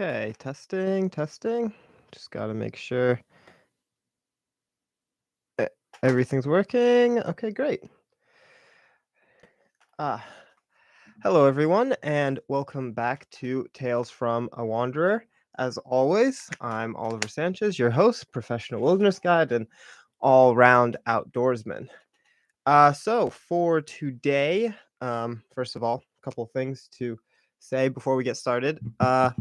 Okay, testing. Just gotta make sure e- everything's working. Okay, great. Ah, hello everyone, and welcome back to Tales from a Wanderer. As always, I'm Oliver Sanchez, your host, professional wilderness guide, and all-round outdoorsman. So for today, first of all, a couple of things to say before we get started.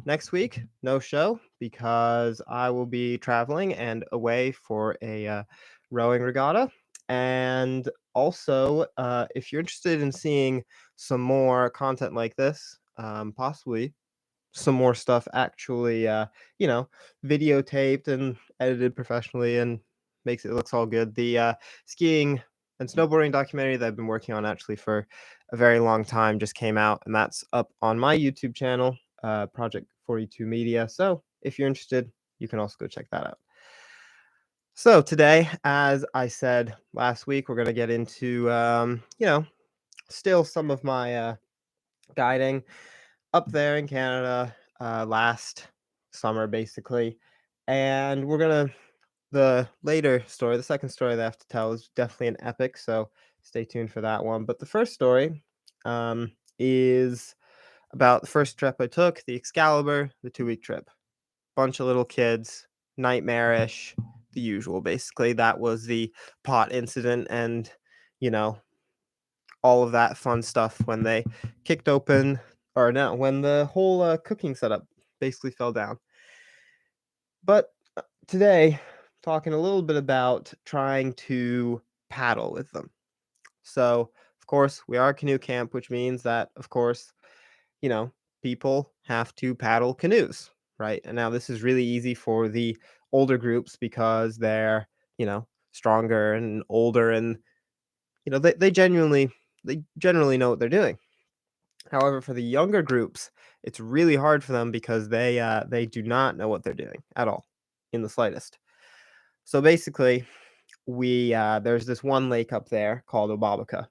Next week, no show because I will be traveling and away for a rowing regatta. And also, if you're interested in seeing some more content like this, possibly some more stuff actually, videotaped and edited professionally and makes it looks all good. The skiing and snowboarding documentary that I've been working on actually for a very long time just came out, and that's up on my YouTube channel, Project 42 Media. So if you're interested, you can also go check that out. So today, as I said last week, we're going to get into, still some of my guiding up there in Canada last summer, basically. And we're gonna the second story that I have to tell is definitely an epic, so stay tuned for that one. But the first story is about the first trip I took, the Excalibur, the 2 week trip. Bunch of little kids, nightmarish, the usual. Basically, that was the pot incident, and you know all of that fun stuff when they kicked open, or no, when the whole cooking setup basically fell down. But today, talking a little bit about trying to paddle with them. So, of course, we are a canoe camp, which means that, of course, you know, people have to paddle canoes, right? And now this is really easy for the older groups because they're, stronger and older, and they generally know what they're doing. However, for the younger groups, it's really hard for them because they do not know what they're doing at all, in the slightest. So basically, we there's this one lake up there called Obabaka,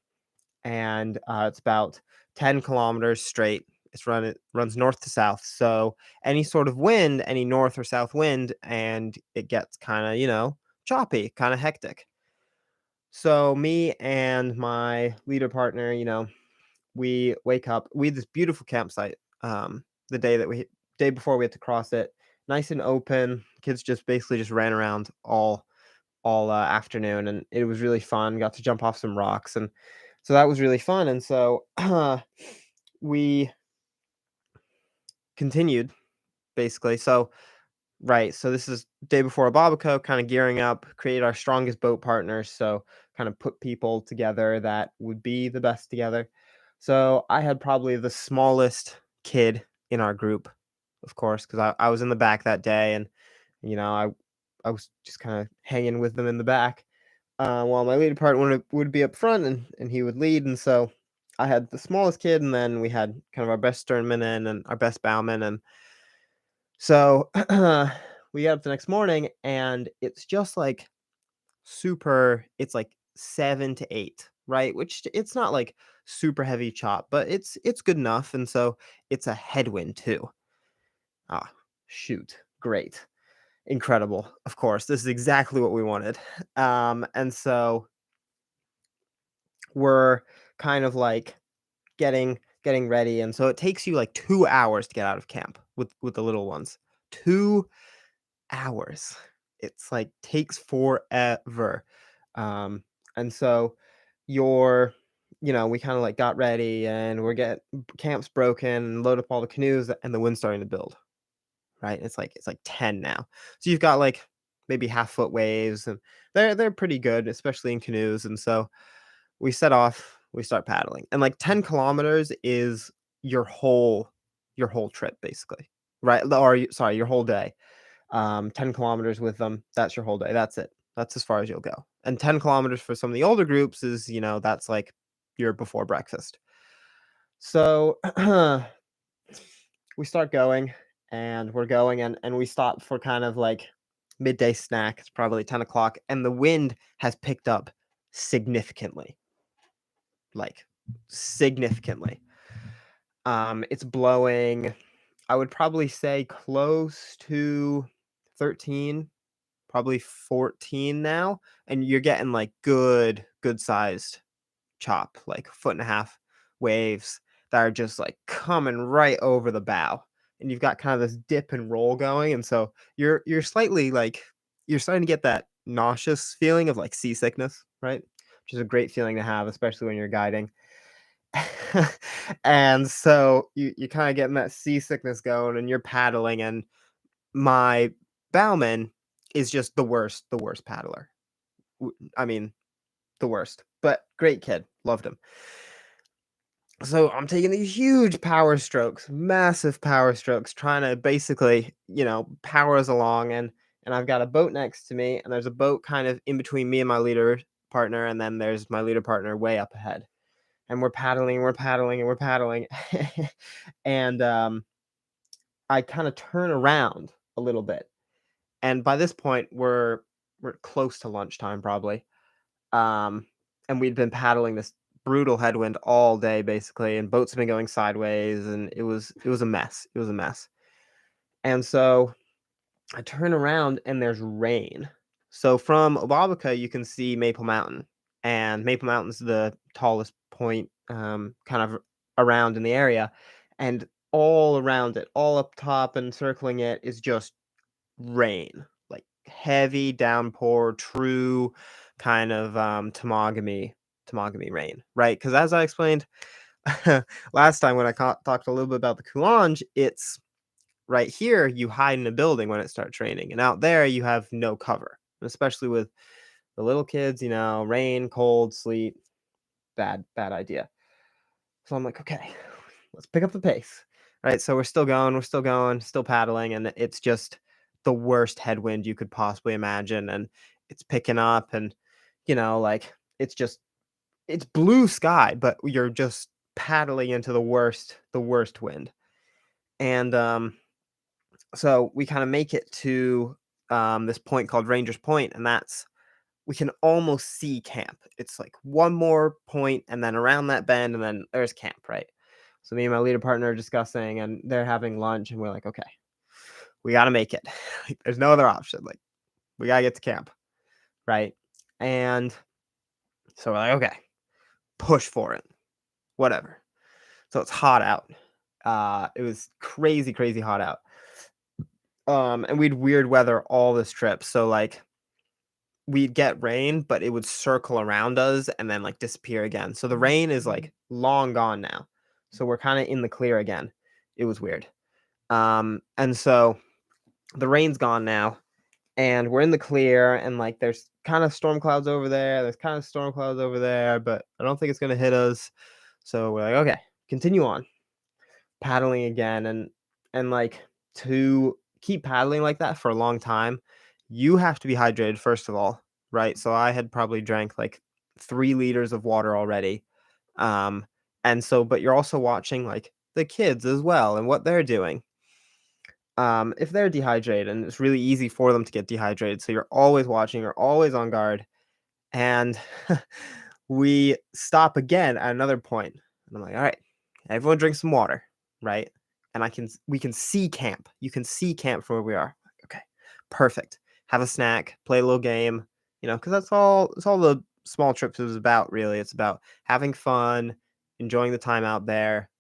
and it's about 10 kilometers straight. It runs north to south. So any sort of wind, any north or south wind, and it gets kind of choppy, kind of hectic. So me and my leader partner, we wake up. We had this beautiful campsite. The day before we had to cross it, nice and open. Kids just basically just ran around all afternoon, and it was really fun. Got to jump off some rocks, and so that was really fun. And so we continued basically. So right, so this is day before Ababaco, kind of gearing up, create our strongest boat partners. So kind of put people together that would be the best together. So I had probably the smallest kid in our group, of course, because I was in the back that day, and you know I I was just kind of hanging with them in the back, while my lead partner would be up front, and he would lead. And so I had the smallest kid, and then we had kind of our best sternman and our best bowman. And so we get up the next morning, and it's just like it's like 7 to 8, right? Which it's not like super heavy chop, but it's good enough. And so it's a headwind too. Ah, shoot. Great. Incredible. Of course. This is exactly what we wanted. And so we're kind of like getting ready. And so it takes you like 2 hours to get out of camp with the little ones. 2 hours. It's like takes forever. And so you're we kind of like got ready, and camp's broken and load up all the canoes, and the wind's starting to build, right? It's like 10 now. So you've got like maybe half-foot waves, and they're pretty good, especially in canoes. And so we set off, we start paddling. And like 10 kilometers is your whole trip basically. Right? Sorry, your whole day. 10 kilometers with them, that's your whole day. That's it. That's as far as you'll go. And 10 kilometers for some of the older groups is, that's like your before breakfast. So we start going, and we're going, and we stop for kind of like midday snack. It's probably 10 o'clock, and the wind has picked up significantly. Like significantly. It's blowing. I would probably say close to 13, probably 14 now, and you're getting, like, good sized chop, like foot and a half waves that are just, like, coming right over the bow, and you've got kind of this dip and roll going, and so you're slightly, like you're starting to get that nauseous feeling of, like, seasickness, right? Which is a great feeling to have, especially when you're guiding. And so you kinda getting that seasickness going, and you're paddling, and my bowman is just the worst paddler. I mean, the worst, but great kid, loved him. So I'm taking these huge power strokes, massive power strokes, trying to basically, power us along, and I've got a boat next to me, and there's a boat kind of in between me and my leader partner, and then there's my leader partner way up ahead. And we're paddling, we're paddling, and we're paddling. And I kind of turn around a little bit. And by this point, we're close to lunchtime probably. Um, and we'd been paddling this brutal headwind all day basically, and boats have been going sideways, and it was a mess. It was a mess. And so I turn around and there's rain. So from Ababaca, you can see Maple Mountain, and Maple Mountain's the tallest point, kind of around in the area, and all around it, all up top and circling it is just rain, like heavy downpour, true kind of tomogamy rain, right? Because as I explained last time when I talked a little bit about the Coulange, it's right here you hide in a building when it starts raining, and out there you have no cover, especially with the little kids, rain, cold, sleet, bad idea. So I'm like, okay, let's pick up the pace. Right. So we're still going, still paddling, and it's just the worst headwind you could possibly imagine. And it's picking up, and like it's blue sky, but you're just paddling into the worst wind. And so we kind of make it to this point called Rangers Point, and we can almost see camp. It's like one more point, and then around that bend, and then there's camp, right? So me and my leader partner are discussing, and they're having lunch, and we're like, okay, we got to make it. Like, there's no other option. Like, we got to get to camp, right? And so we're like, okay, push for it, whatever. So it's hot out. It was crazy, crazy hot out. And we'd weird weather all this trip. So like we'd get rain, but it would circle around us and then like disappear again. So the rain is like long gone now. So we're kind of in the clear again. It was weird. And so the rain's gone now, and we're in the clear, and like there's kind of storm clouds over there. There's kind of storm clouds over there, but I don't think it's gonna hit us. So we're like, okay, continue on. Paddling again, and like to keep paddling like that for a long time, you have to be hydrated first of all, right? So I had probably drank like 3 liters of water already. Um, and so, but you're also watching like the kids as well and what they're doing. If they're dehydrated, and it's really easy for them to get dehydrated, so you're always watching, you're always on guard. And we stop again at another point, and I'm like, all right, everyone drink some water, right? And we can see camp. You can see camp from where we are. Okay, perfect. Have a snack, play a little game, because that's all the small trips is about, really. It's about having fun, enjoying the time out there,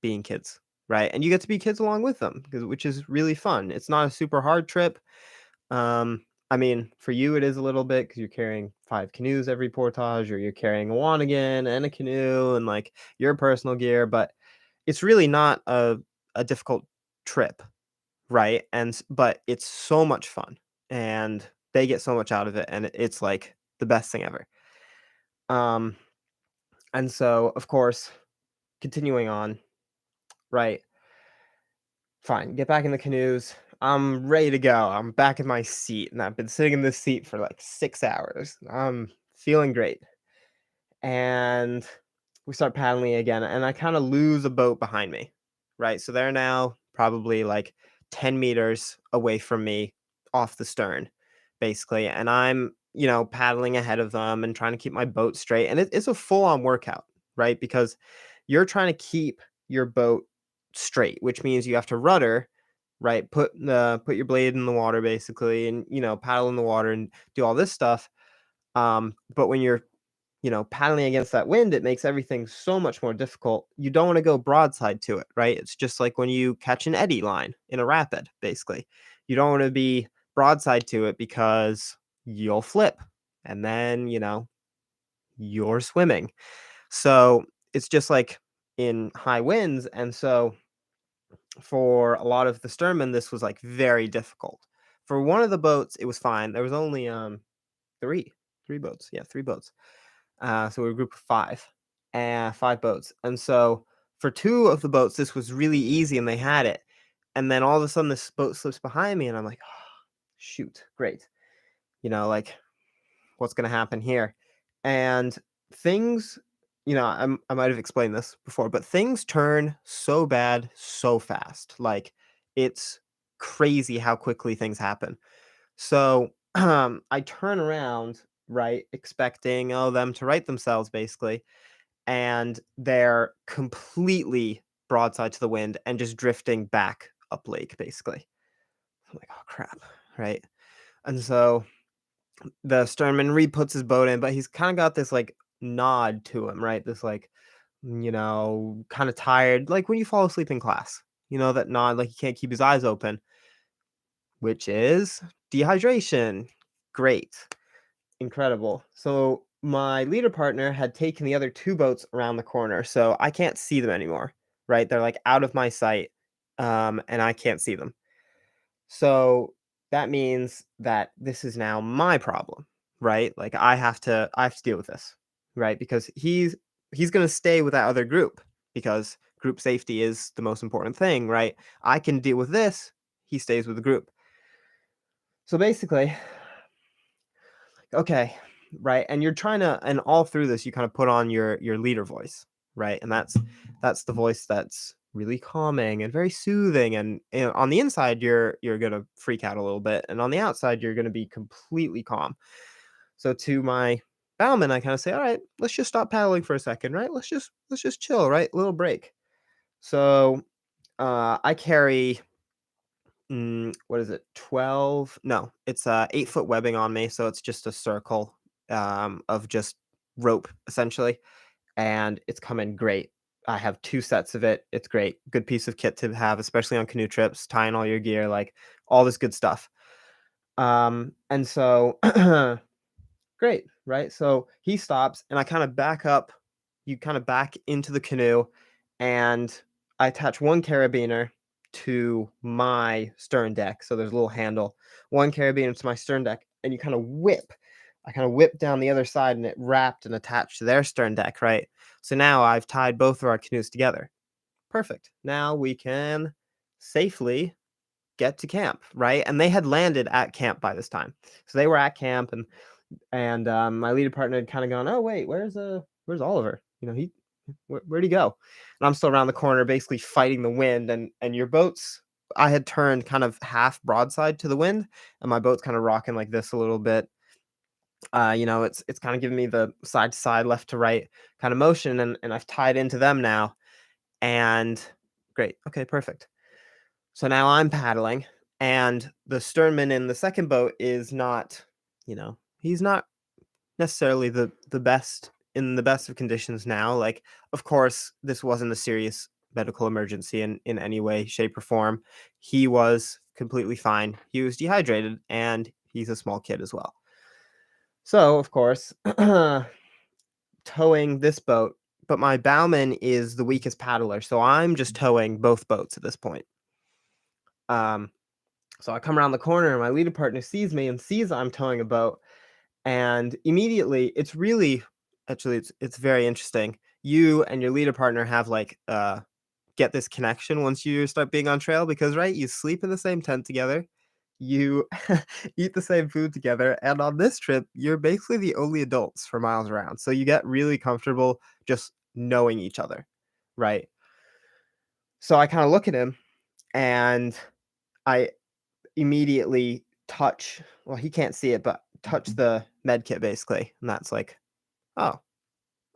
being kids, right? And you get to be kids along with them, which is really fun. It's not a super hard trip. I mean, for you it is a little bit because you're carrying 5 canoes every portage, or you're carrying a wanigan and a canoe and like your personal gear, but it's really not a difficult trip, right? But it's so much fun, and they get so much out of it, and it's like the best thing ever. Um, and so of course, continuing on, right? Fine, get back in the canoes. I'm ready to go. I'm back in my seat, and I've been sitting in this seat for like 6 hours. I'm feeling great. And we start paddling again, and I kind of lose a boat behind me, right? So they're now probably like 10 meters away from me off the stern, basically. And I'm, paddling ahead of them and trying to keep my boat straight. And it's a full on workout, right? Because you're trying to keep your boat straight, which means you have to rudder, right? Put your blade in the water basically, and paddle in the water and do all this stuff. But when you're paddling against that wind, it makes everything so much more difficult. You don't want to go broadside to it, right? It's just like when you catch an eddy line in a rapid, basically. You don't want to be broadside to it because you'll flip and then, you're swimming. So it's just like in high winds. And so for a lot of the Sternmen, this was like very difficult. For one of the boats, it was fine. There was only three, three boats. Yeah, three boats. So we were a group of five, and five boats. And so for two of the boats, this was really easy, and they had it. And then all of a sudden, this boat slips behind me, and I'm like, oh, shoot, great. Like what's going to happen here? And things, I might have explained this before, but things turn so bad so fast. Like it's crazy how quickly things happen. So I turn around, right, expecting them to right themselves basically, and they're completely broadside to the wind and just drifting back up lake basically. I'm like, oh crap, right? And so the sternman re-puts his boat in, but he's kind of got this like nod to him, right? This like, kind of tired, like when you fall asleep in class, that nod, like he can't keep his eyes open, which is dehydration. Great. Incredible. So my leader partner had taken the other two boats around the corner, so I can't see them anymore, right? They're like out of my sight, and I can't see them. So that means that this is now my problem, right? Like I have to deal with this, right? Because he's going to stay with that other group because group safety is the most important thing, right? I can deal with this, he stays with the group. So basically, okay, right, and you're trying to, and all through this you kind of put on your leader voice, right? And that's the voice that's really calming and very soothing, and on the inside you're gonna freak out a little bit, and on the outside you're gonna be completely calm. So to my bowman, I kind of say, all right, let's just stop paddling for a second, right? Let's just chill, right? Little break. So I carry what is it? 12? No, it's 8-foot webbing on me, so it's just a circle of just rope essentially, and it's coming great. I have two sets of it. It's great. Good piece of kit to have, especially on canoe trips, tying all your gear, like all this good stuff. And so great, right? So he stops and I kind of back up. You kind of back into the canoe and I attach one carabiner to my stern deck. So there's a little handle, one carabiner to my stern deck, and you kind of whip. I kind of whip down the other side and it wrapped and attached to their stern deck, right? So now I've tied both of our canoes together. Perfect. Now we can safely get to camp, right? And they had landed at camp by this time. So they were at camp and my leader partner had kind of gone, oh wait, where's Oliver? Where'd he go? And I'm still around the corner, basically fighting the wind, and your boats. I had turned kind of half broadside to the wind, and my boat's kind of rocking like this a little bit. It's kind of giving me the side to side, left to right kind of motion, and I've tied into them now, and great, okay, perfect. So now I'm paddling, and the sternman in the second boat is not, he's not necessarily the best in the best of conditions now. Like, of course, this wasn't a serious medical emergency in any way, shape, or form. He was completely fine. He was dehydrated, and he's a small kid as well. So, of course, towing this boat, but my bowman is the weakest paddler, so I'm just towing both boats at this point. Um, so I come around the corner, and my leader partner sees me and sees I'm towing a boat, and immediately it's really actually it's very interesting. You and your leader partner have like get this connection once you start being on trail because right, you sleep in the same tent together, you eat the same food together, and on this trip you're basically the only adults for miles around. So you get really comfortable just knowing each other, right? So I kind of look at him and I immediately touch, well, he can't see it, but touch the med kit basically. And that's like, oh,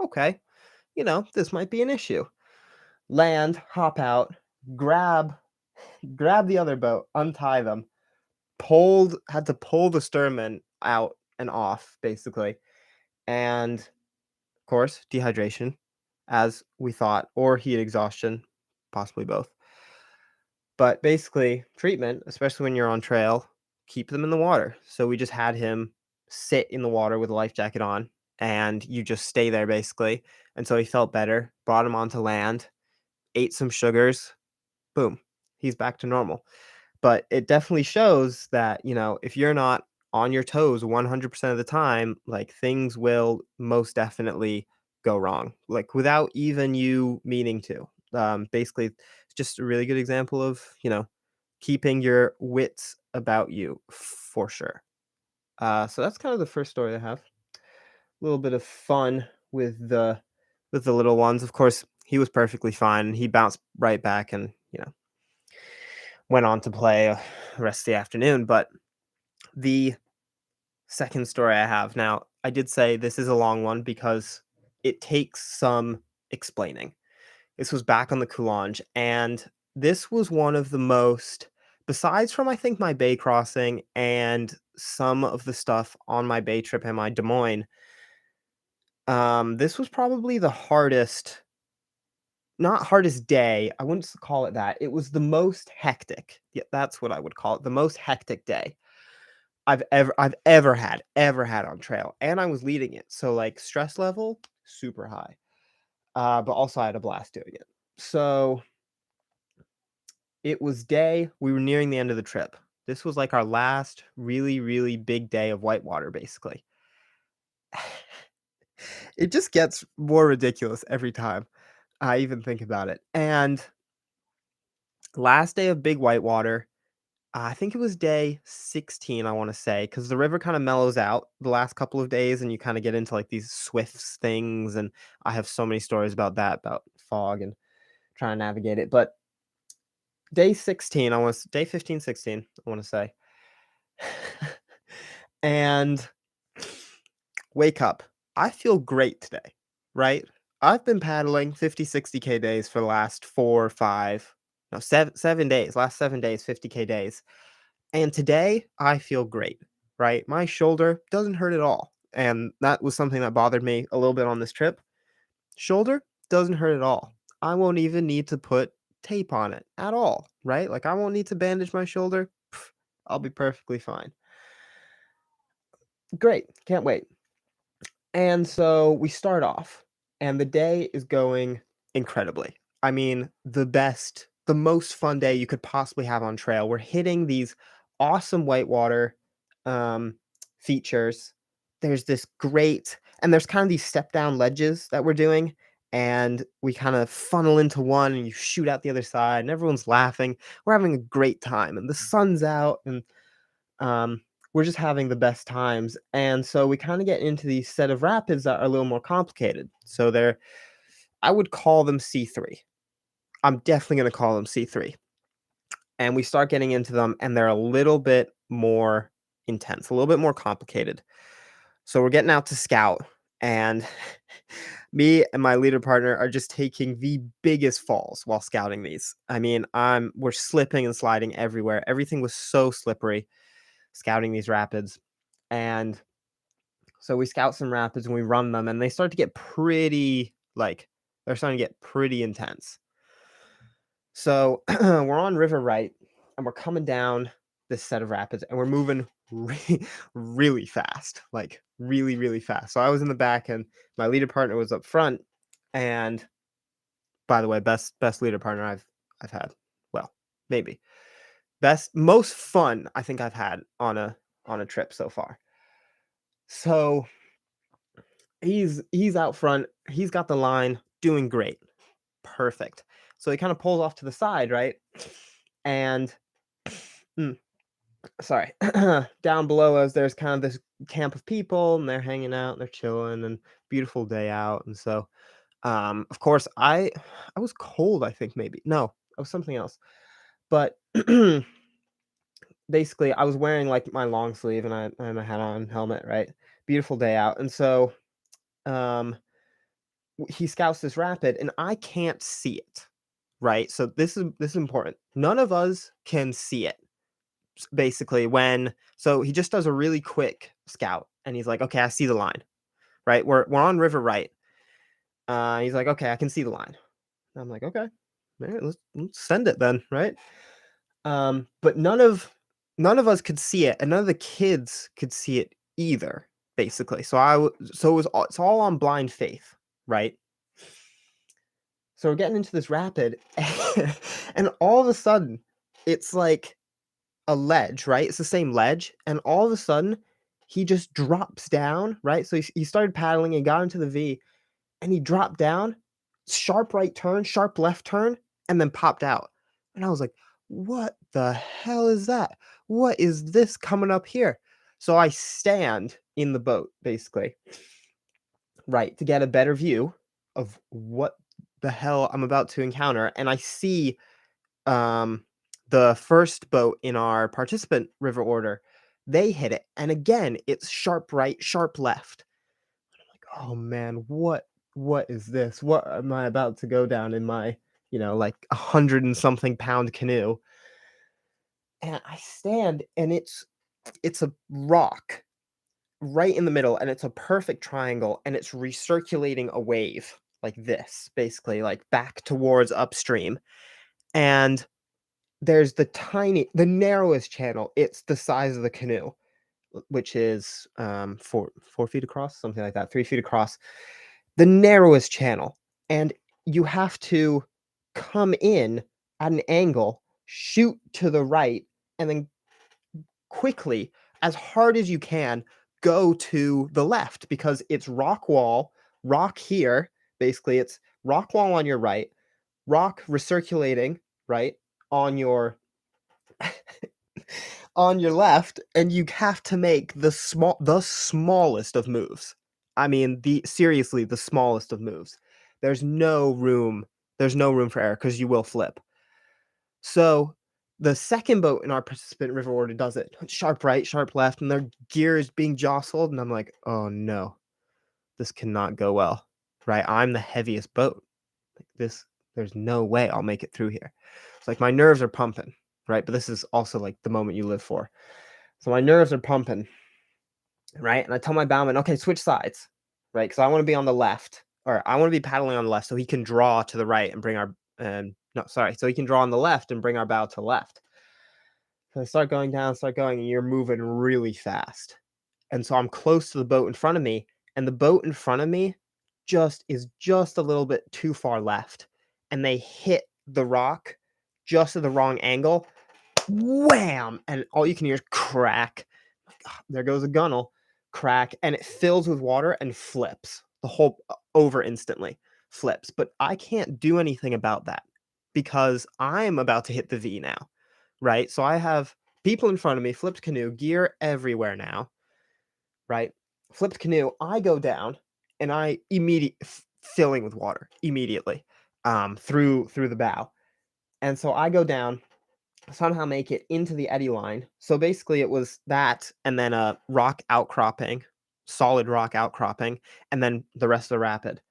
okay, this might be an issue. Land, hop out, grab the other boat, untie them, had to pull the sternman out and off basically. And of course, dehydration, as we thought, or heat exhaustion, possibly both. But basically, treatment, especially when you're on trail, keep them in the water. So we just had him sit in the water with a life jacket on, and you just stay there basically until he felt better. Brought him onto land, ate some sugars, boom, he's back to normal. But it definitely shows that, if you're not on your toes 100% of the time, like, things will most definitely go wrong, like, without even you meaning to. Basically, it's just a really good example of, keeping your wits about you for sure. So that's kind of the first story I have. A little bit of fun with the little ones. Of course, he was perfectly fine. He bounced right back and, went on to play the rest of the afternoon. But the second story I have now, I did say this is a long one because it takes some explaining. This was back on the Coulange, and this was one of the most, besides from I think my bay crossing and some of the stuff on my bay trip and my Des Moines, this was probably the hardest, not hardest day. I wouldn't call it that. It was the most hectic. Yeah, that's what I would call it. The most hectic day I've ever had on trail, and I was leading it, so, like, stress level, super high, but also I had a blast doing it. So, we were nearing the end of the trip. This was, like, our last really, really big day of whitewater, basically. It just gets more ridiculous every time I even think about it, and last day of big whitewater, I think it was day 16, I wanna say, say, because the river kinda mellows out the last couple of days, and you kinda get into, like, these swifts things, and I have so many stories about that, about fog and trying to navigate it, but day 16, day 15, 16, I wanna say. And wake up. I feel great today, right? I've been paddling 50, 60K days for the last 4, 5, no, 7 days, last 7 days, 50K days. And today, I feel great, right? My shoulder doesn't hurt at all. And that was something that bothered me a little bit on this trip. Shoulder doesn't hurt at all. I won't even need to put tape on it at all, right? Like, I won't need to bandage my shoulder. I'll be perfectly fine. Great. Can't wait. And so we start off, and the day is going incredibly. I mean, the most fun day you could possibly have on trail. We're hitting these awesome whitewater um, features. There's kind of these step down ledges that we're doing, and we kind of funnel into one, and you shoot out the other side, and everyone's laughing. We're having a great time, and the sun's out, and um, we're just having the best times. And so we kind of get into these set of rapids that are a little more complicated. So I would call them C3. I'm definitely going to call them C3. And we start getting into them, and they're a little bit more intense, a little bit more complicated. So we're getting out to scout, and me and my leader partner are just taking the biggest falls while scouting these. I mean, we're slipping and sliding everywhere. Everything was so slippery scouting these rapids. And so we scout some rapids and we run them, and they start to get they're starting to get pretty intense. So we're on River Right, and we're coming down this set of rapids, and we're moving really fast, like really, really fast. So I was in the back, and my leader partner was up front. And by the way, best leader partner I've had. Well, maybe most fun I think I've had on a trip so far. So he's out front. He's got the line, doing great. Perfect. So he kind of pulls off to the side, right? And mm, sorry, down below us, there's kind of this camp of people, and they're hanging out, and they're chilling, and beautiful day out. And so, of course, I was cold. I think maybe no, it was something else. But basically, I was wearing like my long sleeve, and I had on helmet, right? Beautiful day out, and so um he scouts this rapid, and I can't see it. right? So this is important. None of us can see it. Basically, so he just does a really quick scout, and he's like, "Okay, I see the line." Right? We're on river right. He's like, "Okay, I can see the line." And I'm like, "Okay, all right, let's send it then, right?" But none of us could see it, and none of the kids could see it either. Basically, it's all on blind faith, right? So we're getting into this rapid, and all of a sudden, it's like a ledge, right? It's the same ledge, and all of a sudden, he just drops down, right? So he started paddling and got into the V, and he dropped down, sharp right turn, sharp left turn, and then popped out. And I was like, "What the hell is that? What is this coming up here?" So I stand in the boat, basically, right, to get a better view of what the hell I'm about to encounter, and I see um, the first boat in our participant river order, they hit it, and again, it's sharp right, sharp left. Like, "Oh, man, what is this? What am I about to go down in my, like, 100 and something pound canoe?" And I stand, and it's a rock right in the middle, and it's a perfect triangle, and it's recirculating a wave like this, basically, like, back towards upstream, and there's the narrowest channel, it's the size of the canoe, which is, 4 feet across, something like that, 3 feet across, the narrowest channel, and you have to come in at an angle, shoot to the right, and then quickly, as hard as you can, go to the left because it's rock wall, rock here, basically, it's rock wall on your right, rock recirculating, right, on your on your left, and you have to make the smallest of moves. I mean, the smallest of moves. There's no room there's no room for error because you will flip. So, the second boat in our participant river order does it. Sharp right, sharp left, and their gear is being jostled, and I'm like, "Oh, no. This cannot go well." Right? I'm the heaviest boat. Like, there's no way I'll make it through here. It's like my nerves are pumping, right? But this is also, like, the moment you live for. So my nerves are pumping, right? And I tell my bowman, "Okay, switch sides," right? Because I want to be on the left, or I want to be paddling on the left so he can draw to the right and bring our, no, sorry, so he can draw on the left and bring our bow to the left. So I start going down, and you're moving really fast. And so I'm close to the boat in front of me, and the boat in front of me just a little bit too far left. And they hit the rock just at the wrong angle. Wham! And all you can hear is crack. There goes a gunnel, crack, and it fills with water and flips. The whole over instantly flips. But I can't do anything about that because I'm about to hit the V now, right? So I have people in front of me, flipped canoe, gear everywhere now, right? Flipped canoe, I go down and I filling with water immediately through the bow. And so I go down, somehow make it into the eddy line. So basically it was that and then a rock outcropping, solid rock outcropping, and then the rest of the rapid.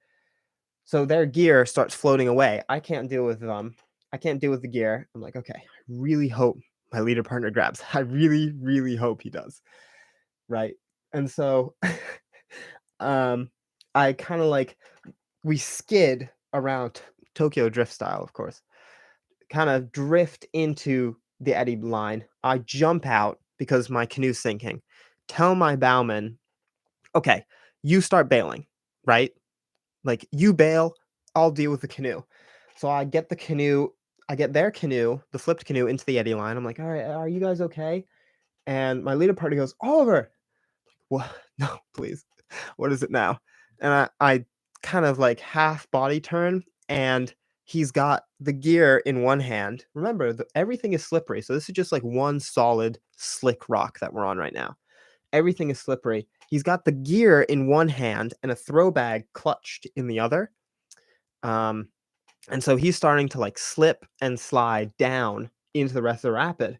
So their gear starts floating away. I can't deal with them. I can't deal with the gear. I'm like, okay, I really hope my leader partner grabs. I really, really hope he does. Right. And so um I kind of like we skid around Tokyo drift style, of course. Kind of drift into the eddy line. I jump out because my canoe's sinking. Tell my bowman, okay, you start bailing, right? Like, you bail, I'll deal with the canoe. So I get their canoe, the flipped canoe, into the eddy line. I'm like, all right, are you guys okay? And my leader partner goes, Oliver, what? No, please. What is it now? And I kind of like half body turn, and he's got the gear in one hand. Remember, everything is slippery. So this is just like one solid slick rock that we're on right now. Everything is slippery. He's got the gear in one hand and a throw bag clutched in the other. Um, and so he's starting to like slip and slide down into the rest of the rapid.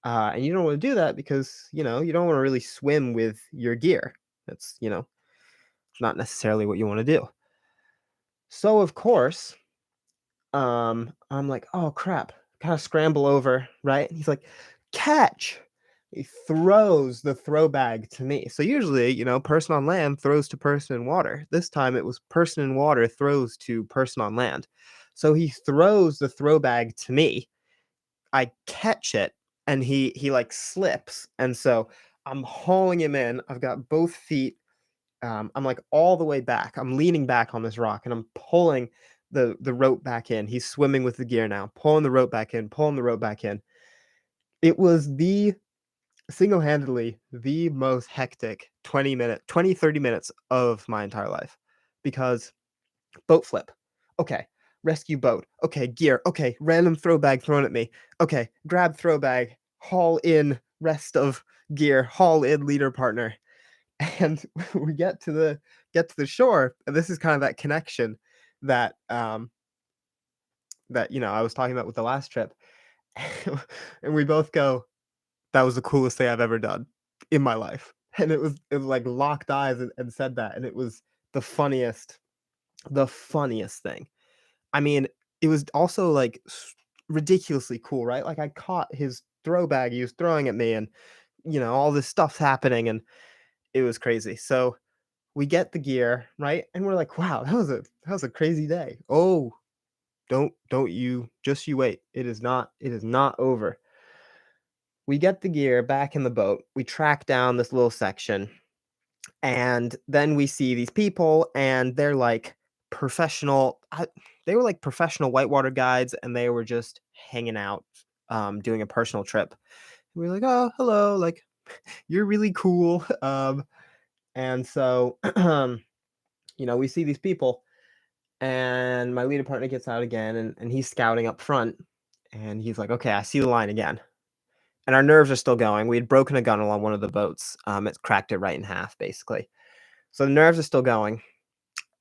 And you don't want to do that because, you don't want to really swim with your gear. That's, not necessarily what you want to do. So, of course, I'm like, "Oh, crap." Kinda scramble over, right? And he's like, "Catch!" He throws the throw bag to me. So usually, person on land throws to person in water. This time it was person in water throws to person on land. So he throws the throw bag to me. I catch it, and he, like, slips, and so I'm hauling him in. I've got both feet, I'm, like, all the way back. I'm leaning back on this rock, and I'm pulling the rope back in. He's swimming with the gear now, pulling the rope back in, pulling the rope back in. It was the single-handedly the most hectic 30 minutes of my entire life, because boat flip. Okay, rescue boat. Okay, gear. Okay, random throw bag thrown at me. Okay, grab throw bag, haul in rest of gear, haul in leader partner. And we get to the shore, and this is kind of that connection that I was talking about with the last trip. And we both go, "That was the coolest thing I've ever done in my life." And it was like locked eyes and said that, and it was the funniest thing. I mean, it was also, like, ridiculously cool, right? Like, I caught his throw bag he was throwing at me, and, all this stuff's happening, and it was crazy. So, we get the gear, right? And we're like, "Wow, that was a crazy day." Oh, don't you just you wait. It is not over. We get the gear back in the boat. We track down this little section, and then we see these people, and they're like they were like professional whitewater guides, and they were just hanging out, doing a personal trip. We were like, "Oh, hello, like, you're really cool." And so, we see these people, and my leader partner gets out again, and he's scouting up front, and he's like, "Okay, I see the line again." And our nerves are still going. We had broken a gunnel on one of the boats. It cracked it right in half, basically. So the nerves are still going.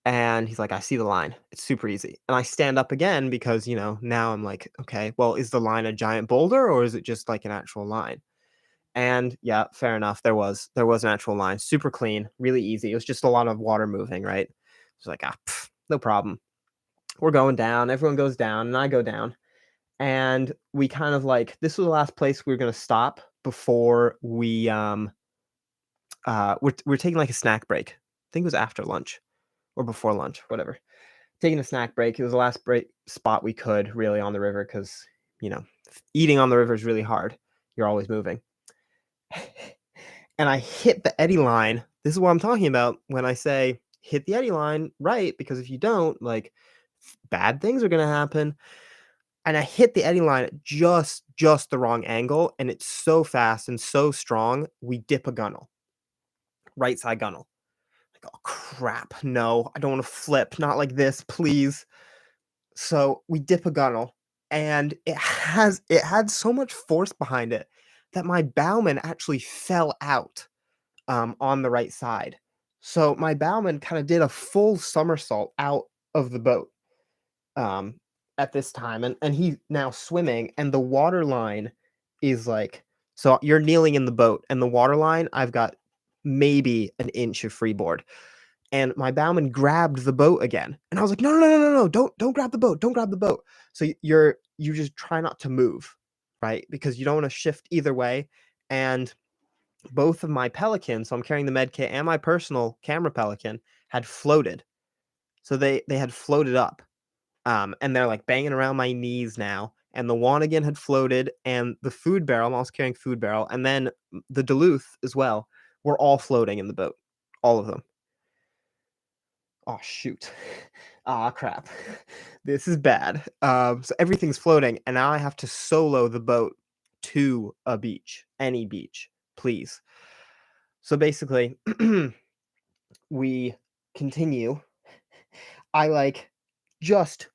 And he's like, "I see the line. It's super easy." And I stand up again because, now I'm like, "Okay, well, is the line a giant boulder, or is it just like an actual line?" And yeah, fair enough. There was an actual line, super clean, really easy. It was just a lot of water moving, right? It's like, no problem. We're going down. Everyone goes down, and I go down. And we kind of like this was the last place we were gonna stop before we're taking like a snack break. I think it was after lunch or before lunch, whatever. Taking a snack break. It was the last break spot we could really on the river because, eating on the river is really hard. You're always moving. And I hit the eddy line. This is what I'm talking about when I say hit the eddy line right, because if you don't, like, bad things are gonna happen. And I hit the eddy line at just the wrong angle, and it's so fast and so strong, we dip a gunnel, right side gunnel. Like, "Oh, crap, no, I don't wanna flip, not like this, please." So, we dip a gunnel, and it had so much force behind it that my bowman actually fell out, on the right side. So, my bowman kinda did a full somersault out of the boat, um, at this time, and he's now swimming, and the water line is like, so you're kneeling in the boat, and the water line, I've got maybe an inch of freeboard, and my bowman grabbed the boat again, and I was like, "No, no, no, no, no, no, don't grab the boat, don't grab the boat." So you just try not to move, right? Because you don't wanna shift either way, and both of my pelicans, so I'm carrying the med kit and my personal camera pelican, had floated. So they had floated up. And they're, like, banging around my knees now, and the Wanigan had floated, and the food barrel, I'm also carrying food barrel, and then the Duluth as well, were all floating in the boat, all of them. Oh, shoot. Ah, crap. This is bad. So everything's floating, and now I have to solo the boat to a beach, any beach, please. So basically, we continue. I, like, just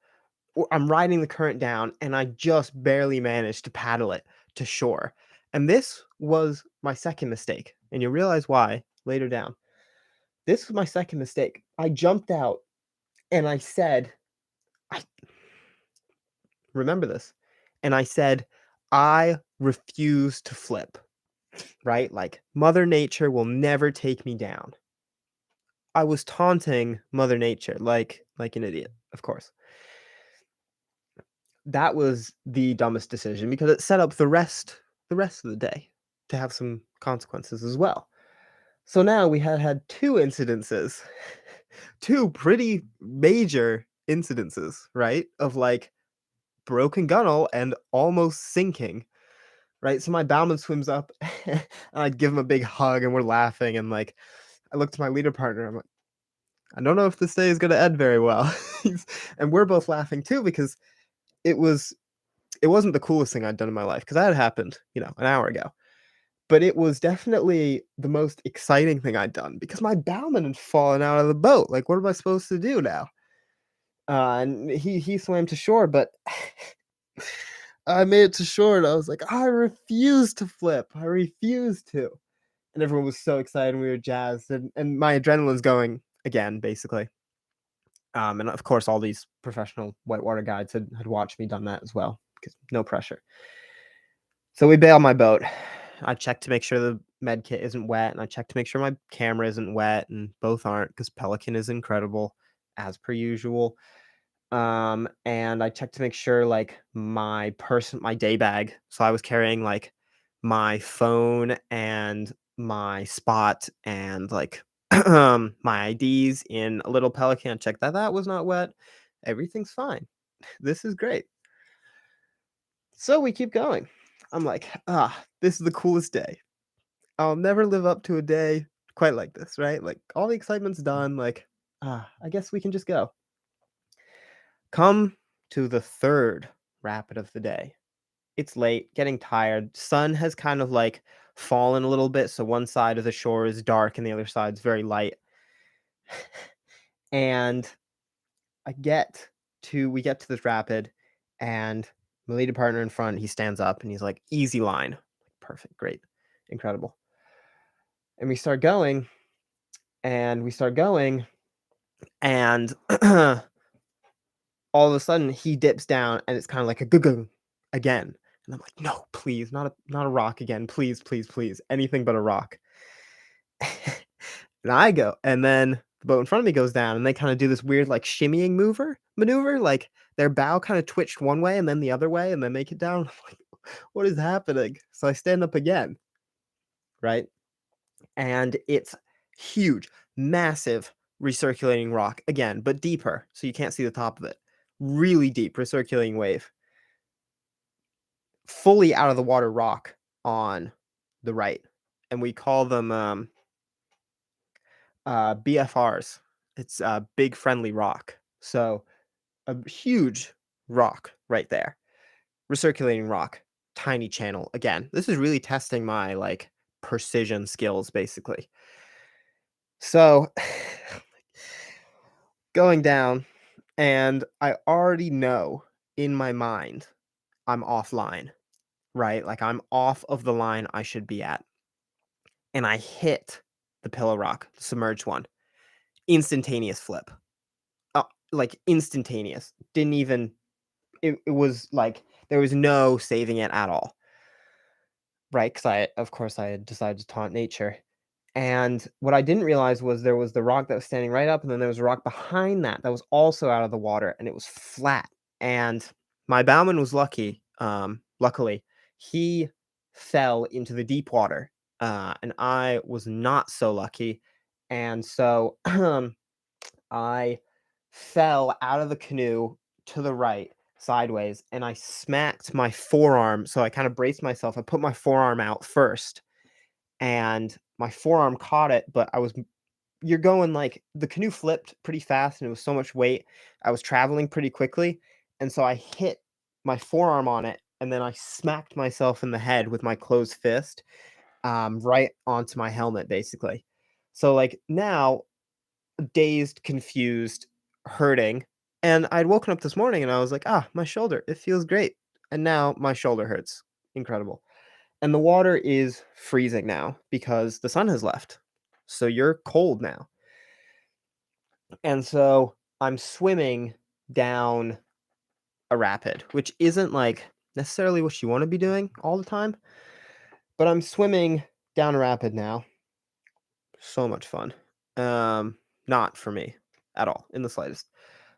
I'm riding the current down, and I just barely managed to paddle it to shore. And this was my second mistake, and you'll realize why later down. This was my second mistake. I jumped out and I said, I remember this. And I said, "I refuse to flip." Right? Like, Mother Nature will never take me down. I was taunting Mother Nature like an idiot, of course. that was the dumbest decision because it set up the rest of the day to have some consequences as well. So now we had 2 incidences, 2 pretty major incidences, right, of, like, broken gunnel and almost sinking, right? So my bowman swims up, and I give him a big hug, and we're laughing, and, like, I look to my leader partner, I'm like, "I don't know if this day is gonna end very well." And we're both laughing too because it was it wasn't the coolest thing I'd done in my life because that had happened, an hour ago. But it was definitely the most exciting thing I'd done because my bowman had fallen out of the boat. Like, what am I supposed to do now? And he swam to shore, but I made it to shore, and I was like, I refuse to flip. I refuse to. And everyone was so excited, and we were jazzed, and my adrenaline's going again, basically. And of course, all these professional whitewater guides had watched me done that as well because no pressure. So we bail my boat. I check to make sure the med kit isn't wet, and I check to make sure my camera isn't wet, and both aren't because Pelican is incredible as per usual. And I checked to make sure like my day bag. So I was carrying like my phone and my spot and like my IDs in a little Pelican. Check that that was not wet. Everything's fine. This is great. So we keep going. I'm like, this is the coolest day. I'll never live up to a day quite like this, right? Like all the excitement's done. Like, I guess we can just go. Come to the third rapid of the day. It's late, getting tired. Sun has kind of like fallen a little bit, so one side of the shore is dark and the other side's very light. And we get to this rapid, and my leader partner in front, he stands up and he's like, easy line. Perfect, great, incredible. And we start going, and we start going, and all of a sudden he dips down and it's kind of like a guggung again. And I'm like, no, please, not a rock again. Please, please, please. Anything but a rock. And I go, and then the boat in front of me goes down, and they kind of do this weird like shimmying maneuver. Like their bow kind of twitched one way and then the other way, and then make it down. I'm like, what is happening? So I stand up again, right? And it's huge, massive recirculating rock again, but deeper, so you can't see the top of it. Really deep recirculating wave. Fully out of the water rock on the right, and we call them BFRs. It's big friendly rock. So a huge rock right there, recirculating rock, tiny channel. Again, this is really testing my like precision skills, basically. So going down, and I already know in my mind I'm offline, right? Like I'm off of the line I should be at. And I hit the pillow rock, the submerged one. Instantaneous flip. Like instantaneous. Didn't even it was like there was no saving it at all. Right? Because of course I had decided to taunt nature. And what I didn't realize was there was the rock that was standing right up, and then there was a rock behind that that was also out of the water, and it was flat. And my bowman was luckily, he fell into the deep water, and I was not so lucky. And so I fell out of the canoe to the right sideways, and I smacked my forearm. So I kind of braced myself. I put my forearm out first, and my forearm caught it, but you're going like the canoe flipped pretty fast and it was so much weight. I was traveling pretty quickly. And so I hit my forearm on it, and then I smacked myself in the head with my closed fist, right onto my helmet, basically. So like now, dazed, confused, hurting. And I'd woken up this morning and I was like, my shoulder, it feels great. And now my shoulder hurts. Incredible. And the water is freezing now because the sun has left. So you're cold now. And so I'm swimming down a rapid, which isn't like necessarily what you want to be doing all the time. But I'm swimming down a rapid now. So much fun. Not for me at all in the slightest.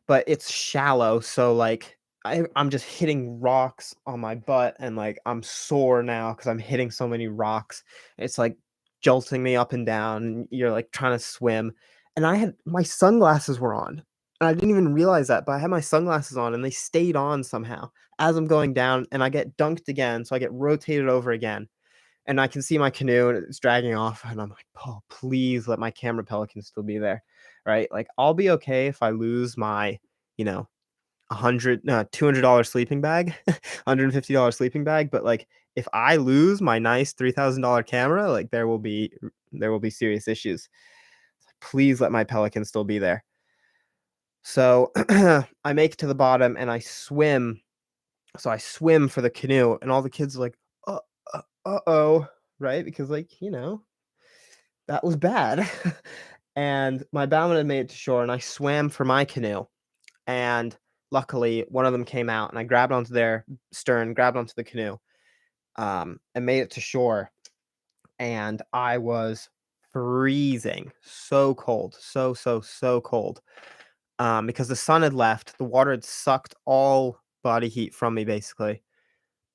But it's shallow, so like I'm just hitting rocks on my butt, and, like, I'm sore now because 'cause I'm hitting so many rocks. It's, like, jolting me up and down, and you're, like, trying to swim, and I had my sunglasses were on, and I didn't even realize that, but I had my sunglasses on, and they stayed on somehow as I'm going down, and I get dunked again, so I get rotated over again, and I can see my canoe, and it's dragging off, and I'm like, "Oh, please let my camera Pelican still be there," right? Like, I'll be okay if I lose my, you know, $200 sleeping bag, $150 sleeping bag, but, like, if I lose my nice $3,000 camera, like, there will be serious issues. Please let my Pelican still be there. So, I make it to the bottom and I swim. So I swim for the canoe, and all the kids are like, "Uh, uh-oh," right? Because, like, that was bad. And my bowman had made it to shore, and I swam for my canoe. And luckily, one of them came out, and I grabbed onto their stern, grabbed onto the canoe, and made it to shore. And I was freezing, so cold, so, so, so cold, because the sun had left, the water had sucked all body heat from me, basically,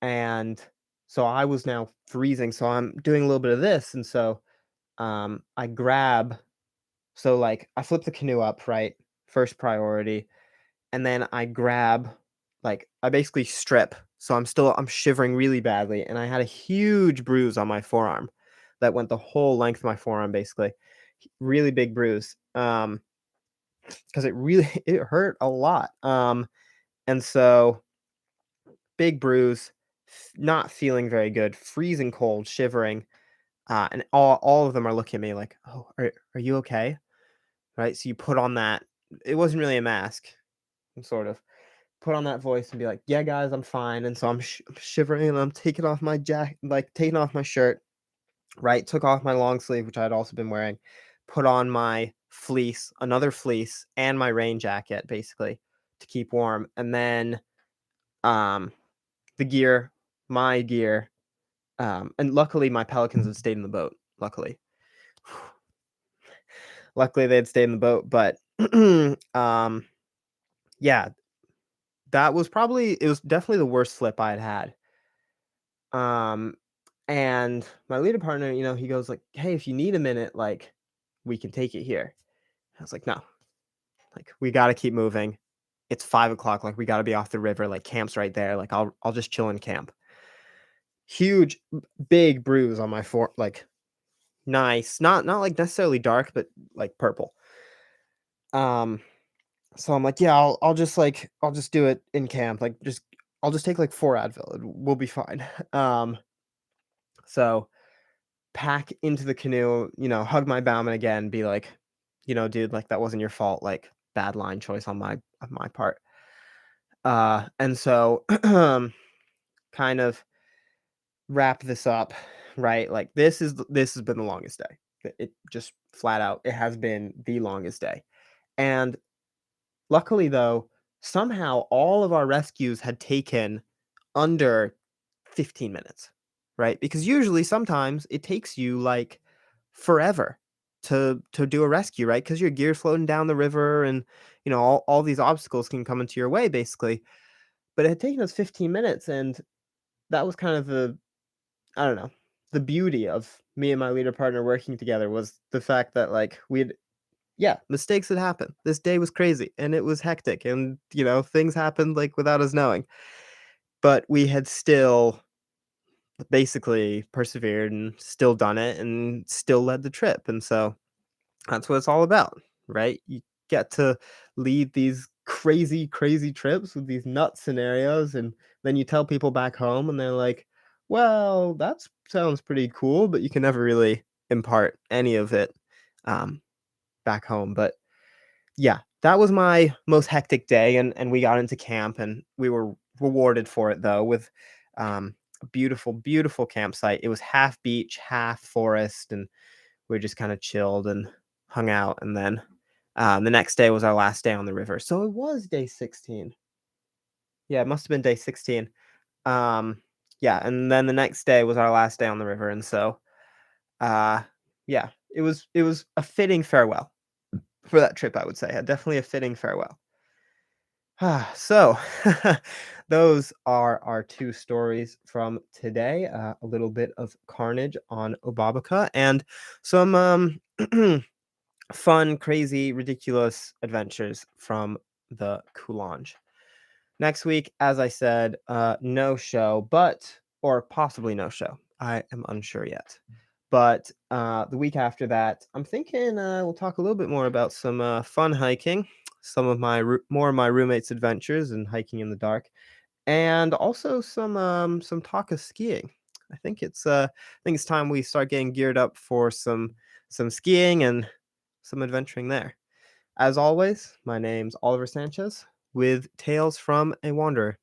and so I was now freezing. So I'm doing a little bit of this, and so I grab, so like I flip the canoe up, right, first priority, and then I grab, like, I basically strip, so I'm shivering really badly, and I had a huge bruise on my forearm that went the whole length of my forearm, basically. Really big bruise, because it really it hurt a lot, and so big bruise, not feeling very good, freezing cold, shivering, and all of them are looking at me like, "Oh, are you okay?" Right? So you put on that, it wasn't really a mask, sort of. Put on that voice and be like, "Yeah, guys, I'm fine." And so I'm shivering and I'm taking off my jacket, like taking off my shirt, right? Took off my long sleeve, which I'd also been wearing, put on my fleece, another fleece, and my rain jacket, basically, to keep warm. And then um the gear, my gear, and luckily my pelicans had stayed in the boat. Luckily they had stayed in the boat, but um yeah, it was definitely the worst slip I had had. Um, and my leader partner, he goes like, "Hey, if you need a minute, like, we can take it here." I was like, "No, like, we gotta keep moving. It's 5 o'clock. Like, we gotta be off the river. Like, camp's right there. Like, I'll just chill in camp." Huge, big bruise on my like, nice, not like necessarily dark, but like purple. Um, so I'm like, "Yeah, I'll just do it in camp. Like, I'll just take like 4 Advil. We'll be fine." Um, so pack into the canoe, hug my bowman again, be like, "Dude, like, that wasn't your fault, like, bad line choice on my part." And so, kind of wrap this up, right? Like, this has been the longest day. It just flat out, it has been the longest day. And luckily, though, somehow all of our rescues had taken under 15 minutes, right? Because usually sometimes it takes you like forever to do a rescue, right? Because your gear's floating down the river and all these obstacles can come into your way basically. But it had taken us 15 minutes, and that was kind of I don't know, the beauty of me and my leader partner working together was the fact that like yeah, mistakes had happened. This day was crazy and it was hectic, and things happened like without us knowing. But we had still basically persevered and still done it and still led the trip. And so that's what it's all about, right? You get to lead these crazy, crazy trips with these nut scenarios, and then you tell people back home, and they're like, "Well, that sounds pretty cool," but you can never really impart any of it um, back home. But yeah, that was my most hectic day, and we got into camp, and we were rewarded for it though with a beautiful, beautiful campsite. It was half beach, half forest, and we just kind of chilled and hung out. And then the next day was our last day on the river, so it was day 16. Yeah, it must have been day 16. Um, yeah, and then the next day was our last day on the river, and so uh, yeah, it was a fitting farewell for that trip. I would say, definitely a fitting farewell. So, those are our two stories from today. A little bit of carnage on Obabaka and some fun, crazy, ridiculous adventures from the Coulange. Next week, as I said, no show, but or possibly no show. I am unsure yet. But the week after that, I'm thinking we'll talk a little bit more about some fun hiking, some of my more of my roommates' adventures and hiking in the dark, and also some talk of skiing. I think it's time we start getting geared up for some skiing and some adventuring there. As always, my name's Oliver Sanchez with Tales from a Wanderer.